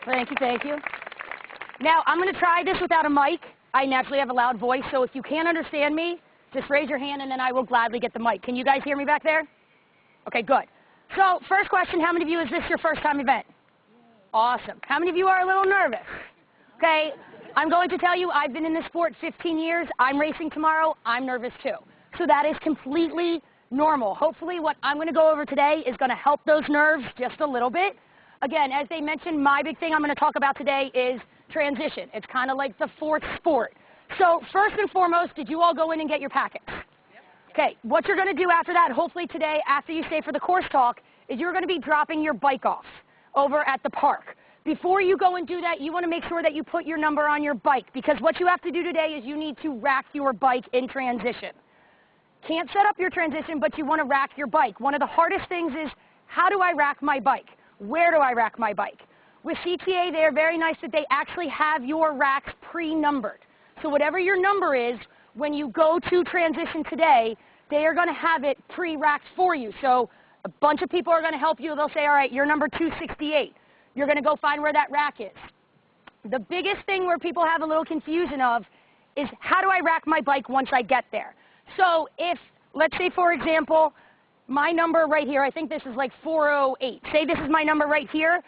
Thank you, thank you. Now, I'm going to try this without a mic. I naturally have a loud voice, so if you can't understand me, just raise your hand and then I will gladly get the mic. Can you guys hear me back there? Okay, good. So, first question, how many of you, is this your first time event? Awesome. How many of you are a little nervous? Okay, I'm going to tell you, I've been in this sport 15 years. I'm racing tomorrow. I'm nervous too. So that is completely normal. Hopefully what I'm going to go over today is going to help those nerves just a little bit. Again, as they mentioned, my big thing I'm going to talk about today is transition. It's kind of like the fourth sport. So first and foremost, did you all go in and get your packets? Okay, what you're going to do after that, hopefully today, after you stay for the course talk, is you're going to be dropping your bike off over at the park. Before you go and do that, you want to make sure that you put your number on your bike, because what you have to do today is you need to rack your bike in transition. Can't set up your transition, but you want to rack your bike. One of the hardest things is, how do I rack my bike? Where do I rack my bike? With CTA, they are very nice that they actually have your racks pre-numbered. So whatever your number is, when you go to transition today, they are going to have it pre-racked for you. So a bunch of people are going to help you. They'll say, all right, you're number 268. You're going to go find where that rack is. The biggest thing where people have a little confusion of is, how do I rack my bike once I get there? So if, let's say, for example, my number right here, I think this is like 408. Say this is my number right here.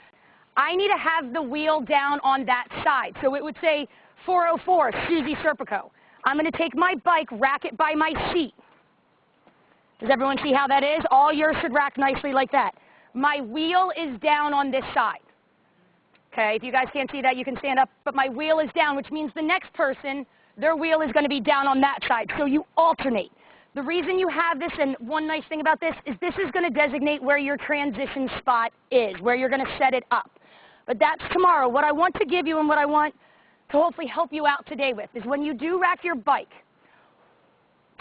I need to have the wheel down on that side. So it would say 404, Suzy Serpico. I'm going to take my bike, rack it by my seat. Does everyone see how that is? All yours should rack nicely like that. My wheel is down on this side. Okay, if you guys can't see that, you can stand up, but my wheel is down, which means the next person, their wheel is going to be down on that side. So you alternate. The reason you have this, and one nice thing about this, is this is going to designate where your transition spot is, where you're going to set it up. But that's tomorrow. What I want to give you and what I want to hopefully help you out today with is, when you do rack your bike,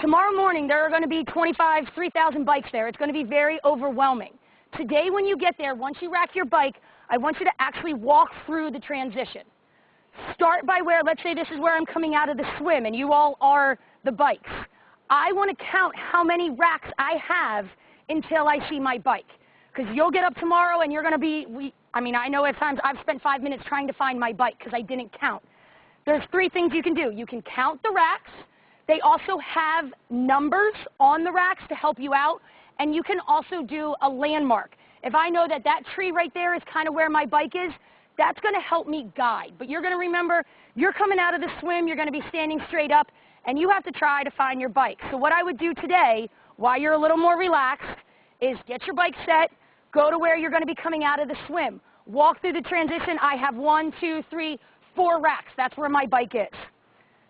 tomorrow morning there are going to be 3,000 bikes there. It's going to be very overwhelming. Today when you get there, once you rack your bike, I want you to actually walk through the transition. Start by where, let's say this is where I'm coming out of the swim and you all are the bikes. I want to count how many racks I have until I see my bike. Because you'll get up tomorrow and you're going to be, I know at times I've spent 5 minutes trying to find my bike because I didn't count. There's 3 things you can do. You can count the racks. They also have numbers on the racks to help you out. And you can also do a landmark. If I know that that tree right there is kind of where my bike is, that's going to help me guide. But you're going to remember, you're coming out of the swim, you're going to be standing straight up, and you have to try to find your bike. So what I would do today, while you're a little more relaxed, is get your bike set, go to where you're going to be coming out of the swim. Walk through the transition. I have 1, 2, 3, 4 racks. That's where my bike is.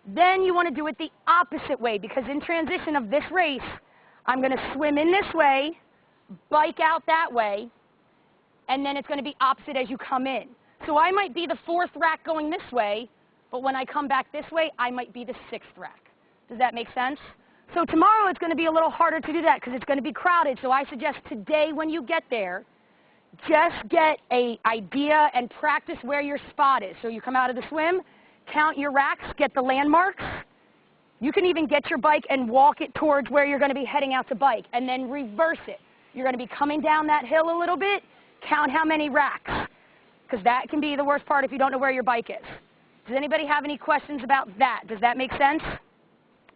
Then you want to do it the opposite way, because in transition of this race, I'm going to swim in this way, bike out that way, and then it's going to be opposite as you come in. So I might be the 4th rack going this way, but when I come back this way, I might be the 6th rack. Does that make sense? So tomorrow it's going to be a little harder to do that because it's going to be crowded. So I suggest today when you get there, just get an idea and practice where your spot is. So you come out of the swim, count your racks, get the landmarks. You can even get your bike and walk it towards where you're going to be heading out to bike, and then reverse it. You're going to be coming down that hill a little bit, count how many racks, because that can be the worst part if you don't know where your bike is. Does anybody have any questions about that? Does that make sense?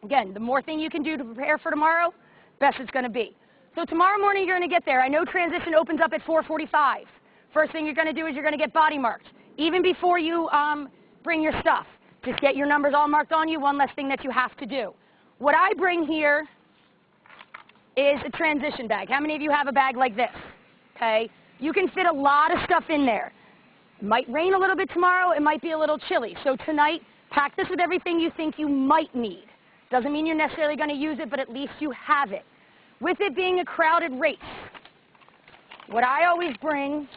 Again, the more thing you can do to prepare for tomorrow, best it's going to be. So tomorrow morning you're going to get there. I know transition opens up at 4:45. First thing you're going to do is you're going to get body marked. Even before you bring your stuff, just get your numbers all marked on you, one less thing that you have to do. What I bring here is a transition bag. How many of you have a bag like this? Okay? You can fit a lot of stuff in there. It might rain a little bit tomorrow. It might be a little chilly. So tonight, pack this with everything you think you might need. Doesn't mean you're necessarily going to use it, but at least you have it. With it being a crowded race, what I always bring,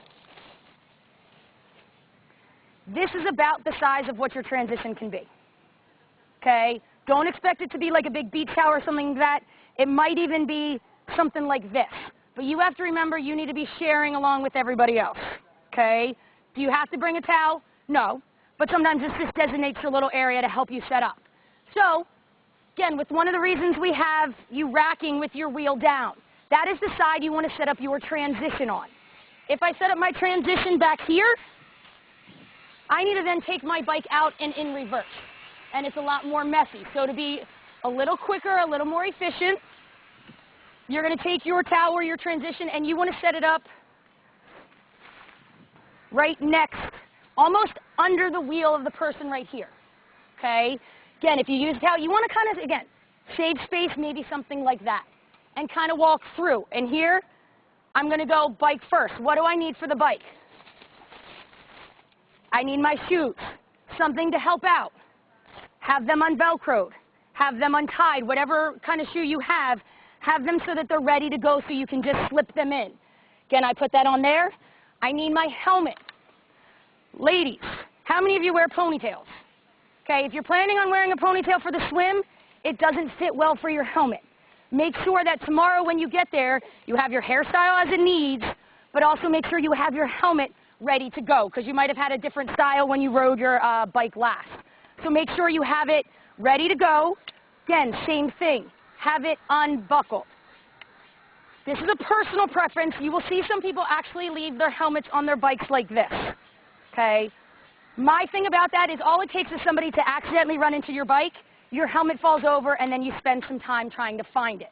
this is about the size of what your transition can be. Okay? Don't expect it to be like a big beach towel or something like that. It might even be something like this. But you have to remember you need to be sharing along with everybody else. Okay? Do you have to bring a towel? No. But sometimes this just designates your little area to help you set up. So, again, with one of the reasons we have you racking with your wheel down, that is the side you want to set up your transition on. If I set up my transition back here, I need to then take my bike out and in reverse. And it's a lot more messy. So to be a little quicker, a little more efficient, you're going to take your towel or your transition and you want to set it up right next, almost under the wheel of the person right here. Okay? Again, if you use a towel, you want to kind of, again, save space, maybe something like that. And kind of walk through. And here, I'm going to go bike first. What do I need for the bike? I need my shoes, something to help out. Have them unvelcroed, have them untied, whatever kind of shoe you have them so that they're ready to go so you can just slip them in. Again, I put that on there. I need my helmet. Ladies, how many of you wear ponytails? Okay, if you're planning on wearing a ponytail for the swim, it doesn't fit well for your helmet. Make sure that tomorrow when you get there, you have your hairstyle as it needs, but also make sure you have your helmet ready to go, because you might have had a different style when you rode your bike last. So make sure you have it ready to go. Again, same thing. Have it unbuckled. This is a personal preference. You will see some people actually leave their helmets on their bikes like this. Okay? My thing about that is all it takes is somebody to accidentally run into your bike, your helmet falls over, and then you spend some time trying to find it.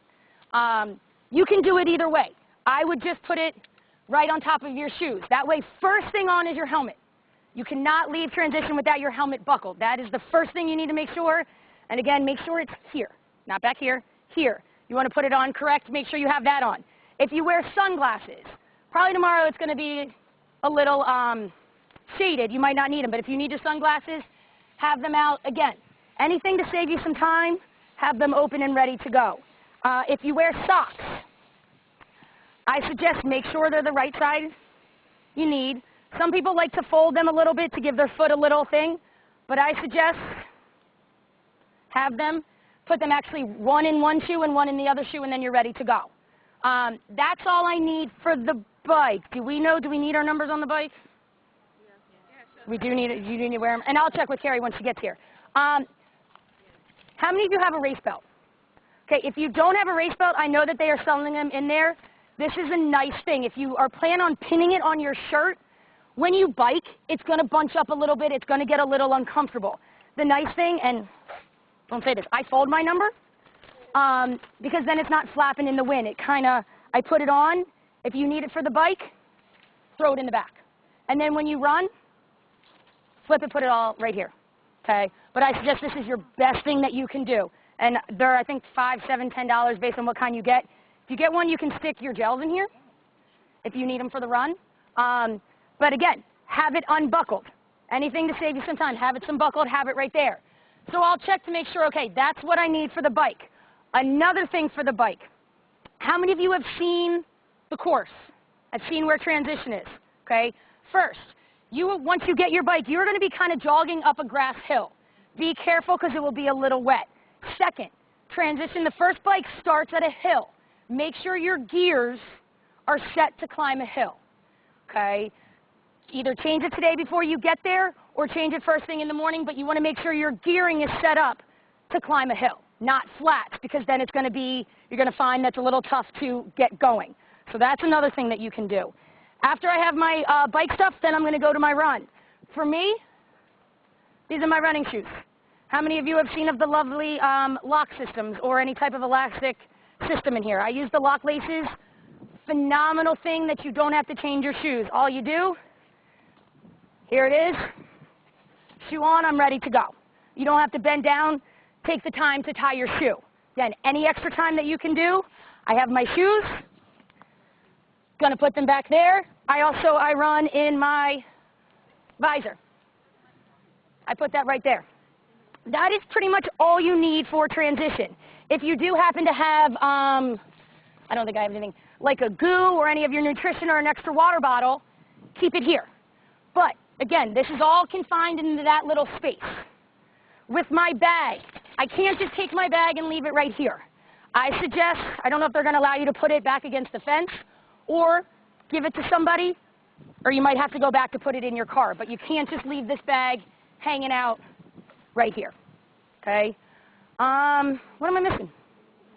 You can do it either way. I would just put it right on top of your shoes. That way, first thing on is your helmet. You cannot leave transition without your helmet buckled. That is the first thing you need to make sure. And again, make sure it's here, not back here, here. You want to put it on correct, make sure you have that on. If you wear sunglasses, probably tomorrow it's going to be a little shaded. You might not need them, but if you need your sunglasses, have them out. Again, anything to save you some time, have them open and ready to go. If you wear socks, I suggest make sure they're the right size you need. Some people like to fold them a little bit to give their foot a little thing, but I suggest have them, put them actually one in one shoe and one in the other shoe, and then you're ready to go. That's all I need for the bike. Do we need our numbers on the bike? We do need it. You do need to wear them. And I'll check with Carrie when she gets here. How many of you have a race belt? Okay, if you don't have a race belt, I know that they are selling them in there. This is a nice thing. If you are planning on pinning it on your shirt, when you bike, it's going to bunch up a little bit. It's going to get a little uncomfortable. The nice thing, and don't say this, I fold my number because then it's not flapping in the wind. I put it on. If you need it for the bike, throw it in the back. And then when you run, flip it, put it all right here. Okay? But I suggest this is your best thing that you can do. And they're, I think, $5, $7, $10 based on what kind you get. If you get one, you can stick your gels in here if you need them for the run. But again, have it unbuckled. Anything to save you some time, have it unbuckled, have it right there. So I'll check to make sure, okay, that's what I need for the bike. Another thing for the bike. How many of you have seen the course? Have seen where transition is? Okay? First, once you get your bike, you're going to be kind of jogging up a grass hill. Be careful because it will be a little wet. Second, transition, the first bike starts at a hill. Make sure your gears are set to climb a hill. Okay? Either change it today before you get there or change it first thing in the morning, but you want to make sure your gearing is set up to climb a hill, not flat, because then it's going to be, you're going to find that's a little tough to get going. So that's another thing that you can do. After I have my bike stuff, then I'm going to go to my run. For me, these are my running shoes. How many of you have seen of the lovely lock systems or any type of elastic system in here? I use the lock laces. Phenomenal thing that you don't have to change your shoes. All you do, here it is, shoe on, I'm ready to go. You don't have to bend down, take the time to tie your shoe. Then any extra time that you can do, I have my shoes, gonna put them back there. I run in my visor. I put that right there. That is pretty much all you need for transition. If you do happen to have, I don't think I have anything, like a goo or any of your nutrition or an extra water bottle, keep it here. But again, this is all confined into that little space. With my bag, I can't just take my bag and leave it right here. I suggest, I don't know if they're going to allow you to put it back against the fence or give it to somebody, or you might have to go back to put it in your car. But you can't just leave this bag hanging out right here. Okay? What am I missing?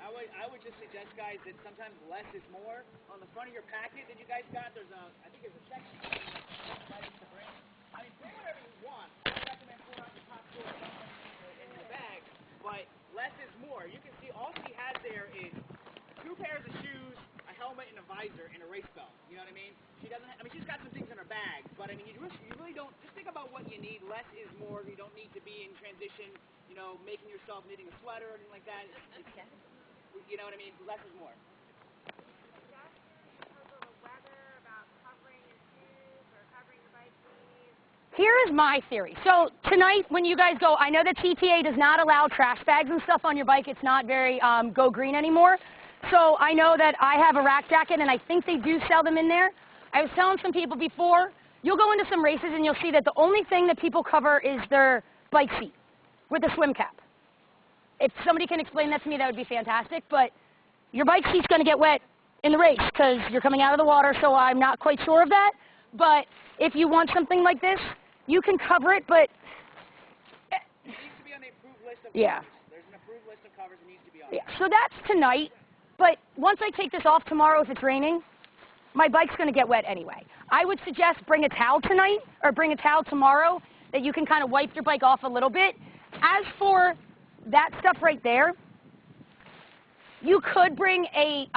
I would just suggest, guys, that sometimes less is more. On the front of your packet that you guys got, I think there's a section. I mean, bring whatever you want. you need. Less is more. You don't need to be in transition, you know, making yourself knitting a sweater or anything like that. You know what I mean? Less is more. Here is my theory. So tonight when you guys go, I know that TTA does not allow trash bags and stuff on your bike. It's not very go green anymore. So I know that I have a rack jacket and I think they do sell them in there. I was telling some people before, you'll go into some races and you'll see that the only thing that people cover is their bike seat with a swim cap. If somebody can explain that to me, that would be fantastic. But your bike seat's going to get wet in the race because you're coming out of the water, so I'm not quite sure of that. But if you want something like this, you can cover it, but... It needs to be on the approved list of yeah. covers. There's an approved list of covers that needs to be on. Yeah, so that's tonight. But once I take this off tomorrow, if it's raining, my bike's going to get wet anyway. I would suggest bring a towel tonight, or bring a towel tomorrow, that you can kind of wipe your bike off a little bit. As for that stuff right there, you could bring a,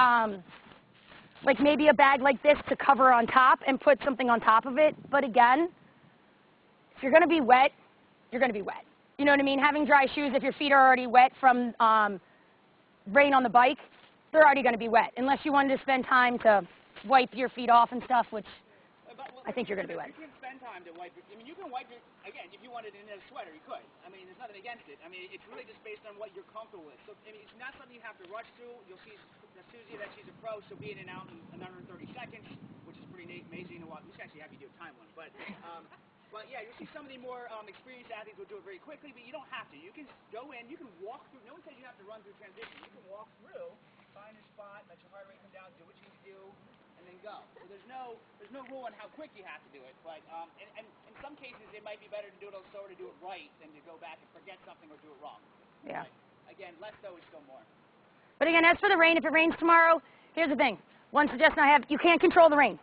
like maybe a bag like this to cover on top and put something on top of it. But again, if you're going to be wet, you're going to be wet. You know what I mean? Having dry shoes, if your feet are already wet from rain on the bike, they're already going to be wet. Unless you wanted to spend time to wipe your feet off and stuff, which I think you're going to be wet. You can spend time to wipe it. I mean, you can wipe it, again, if you wanted it in a sweater, you could. I mean, there's nothing against it. I mean, it's really just based on what you're comfortable with. So, I mean, it's not something you have to rush through. You'll see Suzy that she's a pro, she'll be in and out in under 30 seconds, which is pretty amazing to watch. We should actually have you do a time one. But yeah, you'll see some of the more experienced athletes will do it very quickly, but you don't have to. You can go in, you can walk through. No one says you have to run through transition. You can walk through, find a spot, let your heart rate come down, do what you need to do, and then go. So there's no rule on how quick you have to do it. But and in some cases, it might be better to do it a little slower to do it right than to go back and forget something or do it wrong. Yeah. But again, less though is still more. But again, as for the rain, if it rains tomorrow, here's the thing. One suggestion I have, you can't control the rain.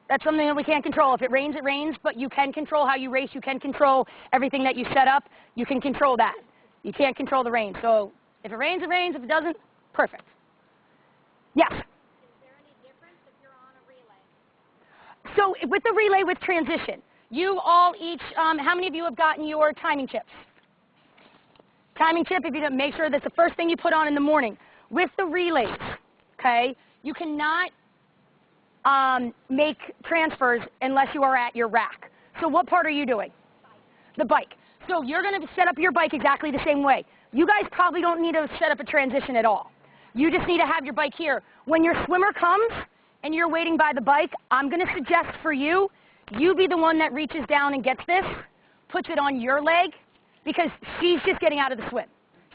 That's something that we can't control. If it rains, but you can control how you race. You can control everything that you set up. You can control that. You can't control the rain. So if it rains, it rains. If it doesn't, perfect. Yes? Is there any difference if you're on a relay? So with the relay with transition, you all each, how many of you have gotten your timing chips? Timing chip, if you don't, make sure that's the first thing you put on in the morning. With the relays, okay, you cannot make transfers unless you are at your rack. So what part are you doing? The bike. So you're going to set up your bike exactly the same way. You guys probably don't need to set up a transition at all. You just need to have your bike here. When your swimmer comes and you're waiting by the bike, I'm going to suggest for you, you be the one that reaches down and gets this, puts it on your leg, because she's just getting out of the swim.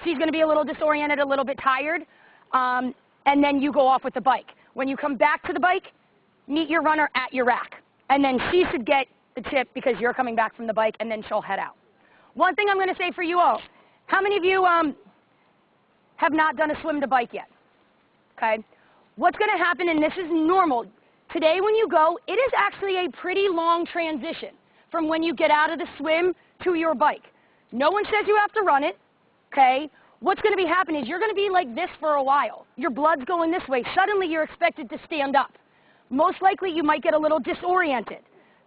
She's going to be a little disoriented, a little bit tired, and then you go off with the bike. When you come back to the bike, meet your runner at your rack. And then she should get the chip because you're coming back from the bike, and then she'll head out. One thing I'm going to say for you all, how many of you have not done a swim to bike yet? Okay? What's going to happen, and this is normal, today when you go, it is actually a pretty long transition from when you get out of the swim to your bike. No one says you have to run it, okay? What's going to be happening is you're going to be like this for a while. Your blood's going this way. Suddenly you're expected to stand up. Most likely you might get a little disoriented.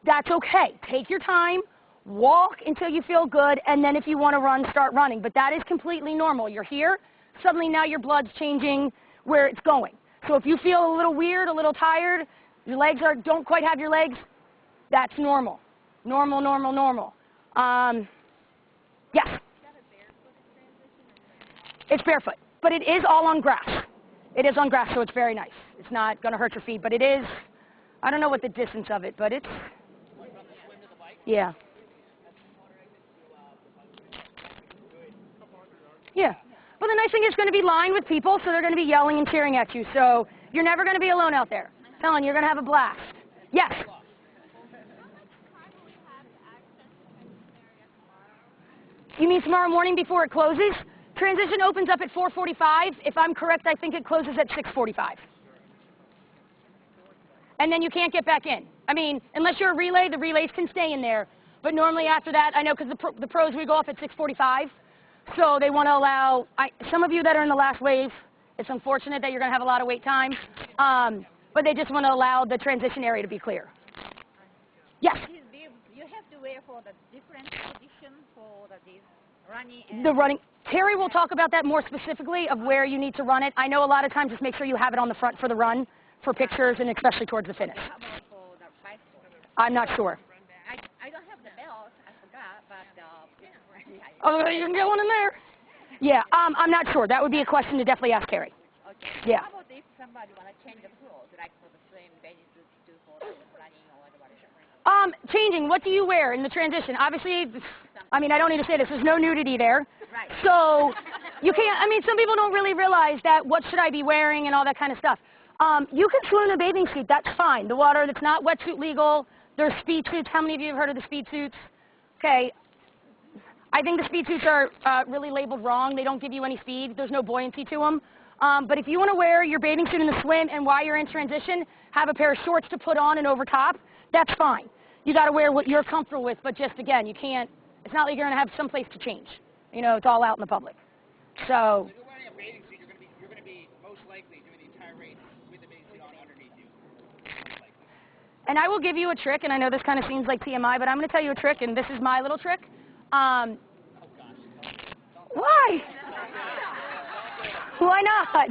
That's okay. Take your time, walk until you feel good, and then if you want to run, start running. But that is completely normal. You're here, suddenly now your blood's changing where it's going. So if you feel a little weird, a little tired, your legs don't quite have your legs, that's normal. Normal, normal, normal. Yes? Is that a barefoot transition? It's barefoot, but it is all on grass. It is on grass, so it's very nice. It's not going to hurt your feet, but it is, I don't know what the distance of it, but it's, yeah. Yeah. Well, the nice thing is it's going to be lined with people, so they're going to be yelling and cheering at you, so you're never going to be alone out there. I'm telling you, you're going to have a blast. Yes? You mean tomorrow morning before it closes? Transition opens up at 4:45. If I'm correct, I think it closes at 6:45. And then you can't get back in. I mean, unless you're a relay, the relays can stay in there. But normally after that, I know because the pros, we go off at 6:45. So they want to allow, some of you that are in the last wave, it's unfortunate that you're going to have a lot of wait time. But they just want to allow the transition area to be clear. Yes? You have to wear for the different position for this running? And The running. Terry will talk about that more specifically of where you need to run it. I know a lot of times just make sure you have it on the front for the run, for pictures, and especially towards the finish. how about for the bicycle? I'm not sure. I don't have the belt, I forgot, but Oh, you can get one in there. Yeah, I'm not sure. That would be a question to definitely ask Terry. okay. Yeah. How about if somebody want to change the clothes, like for the swim, bathing suit, do for the running or whatever? Changing, what do you wear in the transition? Obviously, I mean, I don't need to say this, there's no nudity there. Right. So, you can't, I mean, some people don't really realize that what should I be wearing and all that kind of stuff. You can swim in a bathing suit, that's fine. The water, that's not wetsuit legal. There's speed suits. How many of you have heard of the speed suits? Okay. I think the speed suits are really labeled wrong. They don't give you any speed. There's no buoyancy to them. But if you want to wear your bathing suit in the swim and while you're in transition, have a pair of shorts to put on and over top, that's fine. You got to wear what you're comfortable with, but just, again, you can't, it's not like you're going to have some place to change. You know, it's all out in the public. So. If you're wearing a bathing suit, you're going to be most likely doing the entire race with the bathing suit on underneath you. Most likely. And I will give you a trick, and I know this kind of seems like TMI, but I'm going to tell you a trick, and this is my little trick. Why? Why not?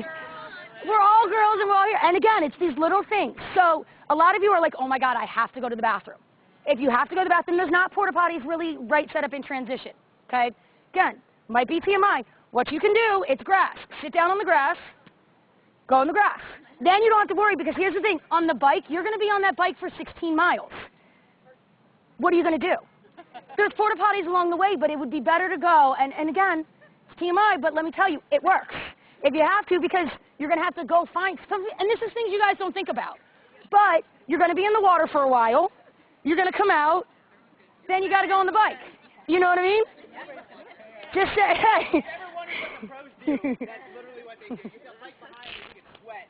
We're all girls and we're all here. And again, it's these little things. So a lot of you are like, oh my God, I have to go to the bathroom. If you have to go to the bathroom, there's not porta potties really right set up in transition. Okay? Again, might be TMI. What you can do, it's grass. Sit down on the grass, go in the grass. Then you don't have to worry because here's the thing. On the bike, you're going to be on that bike for 16 miles. What are you going to do? There's porta potties along the way, but it would be better to go. And again, it's TMI, but let me tell you, it works. If you have to, because you're going to have to go find something. And this is things you guys don't think about. But you're going to be in the water for a while. You're going to come out. Then you got to go on the bike. You know what I mean? Just say, hey. Never wondered what the pros do. That's literally what they do. You feel right behind and you can sweat.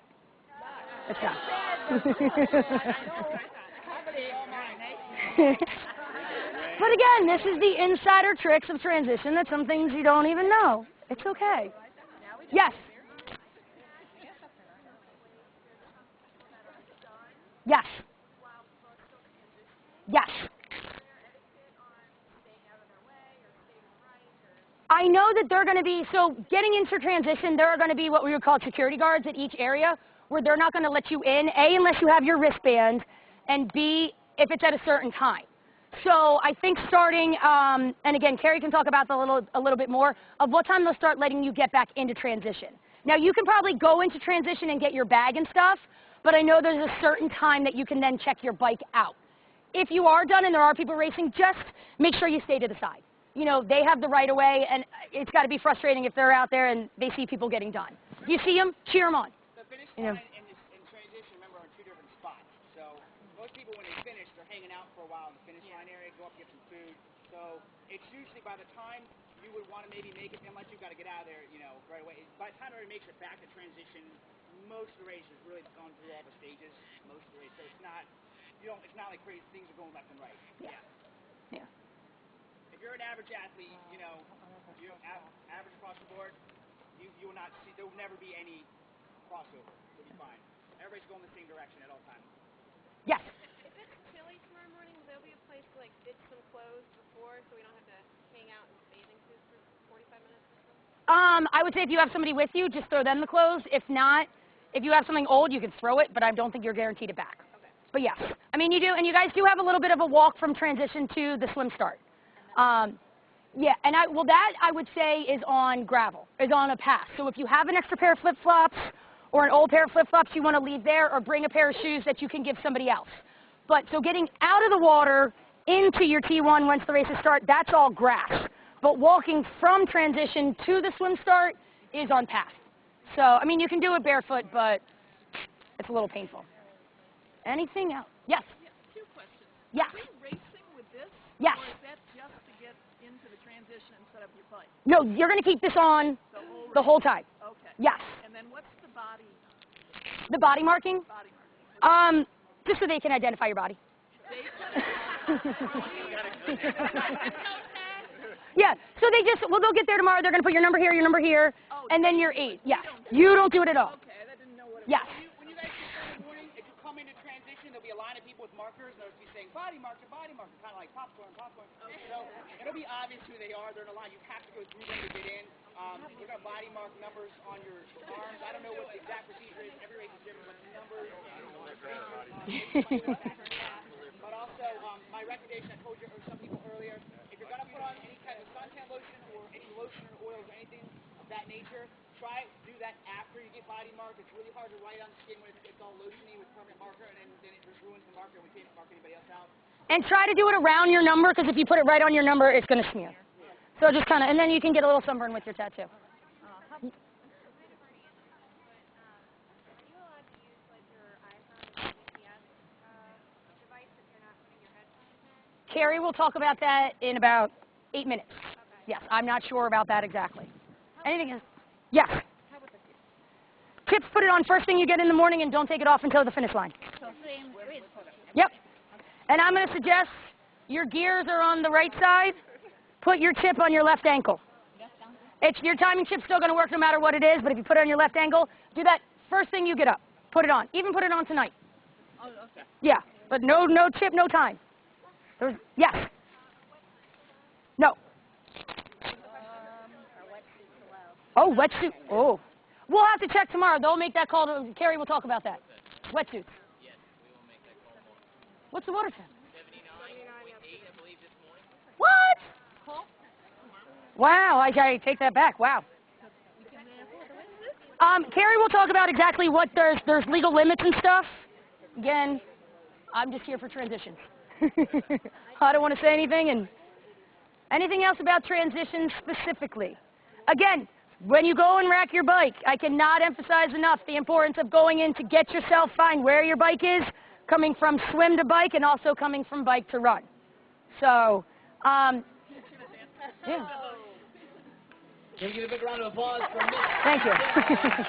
But again, this is the insider tricks of transition. That's some things you don't even know. It's okay. Yes. Yes. Yes. I know that they're going to be, so getting into transition, there are going to be what we would call security guards at each area where they're not going to let you in, A, unless you have your wristband, and B, if it's at a certain time. So I think starting, and again, Carrie can talk about a little bit more, of what time they'll start letting you get back into transition. Now, you can probably go into transition and get your bag and stuff, but I know there's a certain time that you can then check your bike out. If you are done and there are people racing, just make sure you stay to the side. You know, they have the right of way, and it's got to be frustrating if they're out there and they see people getting done. You see them, cheer them on. The finish line and transition, remember, are in two different spots. So most people, when they finish, they're hanging out for a while in the finish line area, go up and get some food. So it's usually by the time you would want to maybe make it, unless you've got to get out of there, you know, right away. By the time everybody makes it back to transition, most of the race has really gone through all the stages. Most of the race, so it's not, you know, it's not like crazy things are going left and right. Yeah. Yeah. If you're an average athlete, you know, you're average across the board, you will not see, there will never be any crossover. You'll be fine. Everybody's going the same direction at all times. Yes. If it's chilly tomorrow morning, will there be a place to like ditch some clothes before so we don't have to hang out in bathing suits for 45 minutes or something? I would say if you have somebody with you, just throw them the clothes. If not, if you have something old, you can throw it, but I don't think you're guaranteed it back. Okay. But yes, I mean, you do, and you guys do have a little bit of a walk from transition to the swim start. Yeah, and that I would say is on gravel, is on a path. So if you have an extra pair of flip-flops or an old pair of flip-flops you want to leave there, or bring a pair of shoes that you can give somebody else. But so getting out of the water into your T1 once the races start, that's all grass. But walking from transition to the swim start is on path. So, I mean, you can do it barefoot, but it's a little painful. Anything else? Yes? Two questions. Yes. Are we racing with this? Yes. Or is that just to get into the transition and set up your bike? No, you're going to keep this on the whole time. Okay. Yes. And then what's the body Marking? marking? Just so they can identify your body. Yeah, so they just, well, they'll get there tomorrow. They're going to put your number here, and then your 8. Yes. You don't do it at all. Okay, I didn't know what it Yes. When you guys get started in the morning, if you come into transition, there'll be a line of people with markers. They'll be saying body marker, kind of like popcorn. So it'll be obvious who they are. They're in a line. You have to go through them to get in. You're going to body mark numbers on your arms. I don't know what the exact procedure is. Every race is different, but the numbers but also, my recommendation, I told you or some people earlier, if you're going to put on any kind of suntan lotion or any lotion or oils or anything of that nature, try to do that after you get body marked. It's really hard to write on the skin when it's all lotiony with permanent marker, and then it just ruins the marker and we can't mark anybody else out. And try to do it around your number, because if you put it right on your number, it's going to smear. So just kind of, and then you can get a little sunburn with your tattoo. Carrie will talk about that in about 8 minutes. Yes, I'm not sure about that exactly. Anything else? Yes. Tips, put it on first thing you get in the morning and don't take it off until the finish line. Yep. And I'm going to suggest your gears are on the right side. Put your chip on your left ankle. Your timing chip's still going to work no matter what it is, but if you put it on your left ankle, do that first thing you get up. Put it on. Even put it on tonight. Oh, okay. Yeah, but no chip, no time. Yes. No. Oh, wetsuit. Oh. We'll have to check tomorrow. They'll make that call. Carrie will talk about that. Wetsuits. Yes, we will make that call tomorrow. What's the water temp? 79.8, I believe, this morning. What? Wow, I take that back. Wow. Carrie will talk about exactly what there's legal limits and stuff. Again, I'm just here for transitions. I don't want to say anything. And anything else about transitions specifically? Again, when you go and rack your bike, I cannot emphasize enough the importance of going in to get yourself, find where your bike is, coming from swim to bike and also coming from bike to run. So, yeah. Can we give a big round of applause for Miss? Thank you.